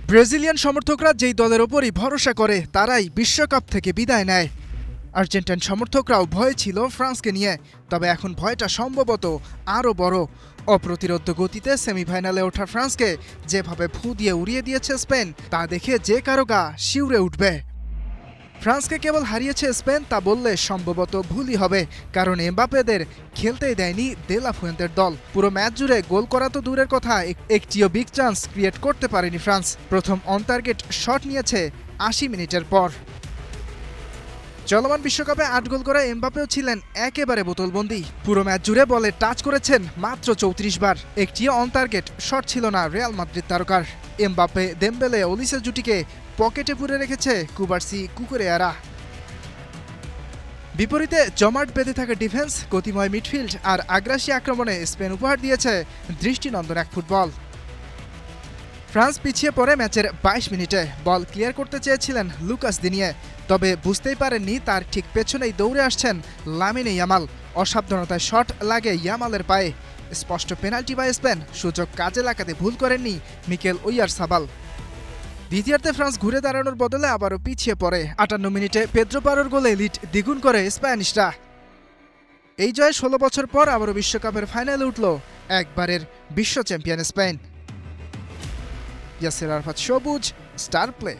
Brazilian সমর্থকরা যেই দলের ওপরই ভরসা করে তারাই বিশ্বকাপ থেকে বিদায় নেয়। আর্জেন্টাইন সমর্থকরাও ভয় ছিল ফ্রান্সকে নিয়ে, তবে এখন ভয়টা সম্ভবত আরও বড়। অপ্রতিরোধ্য গতিতে সেমিফাইনালে ওঠা ফ্রান্সকে যেভাবে ফু দিয়ে উড়িয়ে দিয়েছে স্পেন, তা দেখে যে কারো গা শিউরে উঠবে। ফ্রান্সকে কেবল হারিয়েছে স্পেন তা বললে সম্ভবত ভুলই হবে, কারণ এমবাপ্পেদের খেলতেই দেয়নি দে লা ফুয়েন্তের দল। পুরো ম্যাচ জুড়ে গোল করা তো দূরের কথা, একটিও বিগ চান্স ক্রিয়েট করতে পারেনি ফ্রান্স। প্রথম অন টার্গেট শট নিয়েছে ৮০ মিনিটের পর। চলমান বিশ্বকাপে ৮ গোল করা এমবাপ্পেও ছিলেন একেবারে বোতলবন্দি। পুরো ম্যাচ জুড়ে বলে টাচ করেছেন মাত্র ৩৪ বার। একটিও অন টার্গেট শট ছিল না রিয়াল মাদ্রিদ তারকার। এমবাপ্পে, দেমবেলে, ওলিসের জুটিকে পকেটে পুরে রেখেছে কুবার্সি কুকুরেয়ারা। বিপরীতে জমাট বেঁধে থাকা ডিফেন্স, গতিময় মিডফিল্ড আর আগ্রাসী আক্রমণে স্পেন উপহার দিয়েছে দৃষ্টিনন্দন এক ফুটবল। ফ্রান্স পিছিয়ে পড়ে ম্যাচের ২২ মিনিটে। বল ক্লিয়ার করতে চেয়েছিলেন লুকাস দিনিয়ে, তবে বুঝতেই পারেননি তার ঠিক পেছনেই দৌড়ে আসছেন লামিনে ইয়ামাল। অসাবধানতায় শট লাগে ইয়ামালের পায়ে। স্পষ্ট পেনাল্টি বাই স্পেন, সুযোগ কাজে লাগাতে ভুল করেননি মিকেল ওয়াইয়ারসাবাল। দ্বিতীয়ার্ধে ফ্রান্স ঘুরে দাঁড়ানোর বদলে আবারও পিছিয়ে পড়ে। ৫৮ মিনিটে পেদ্রো পারোর গোলে লিড দ্বিগুণ করে স্প্যানিশরা। এই জয়ে ১৬ বছর পর আবারও বিশ্বকাপের ফাইনালে উঠল একবারের বিশ্ব চ্যাম্পিয়ন স্পেন। ইয়াসির আরাফাত সবুজ, স্টার প্লে।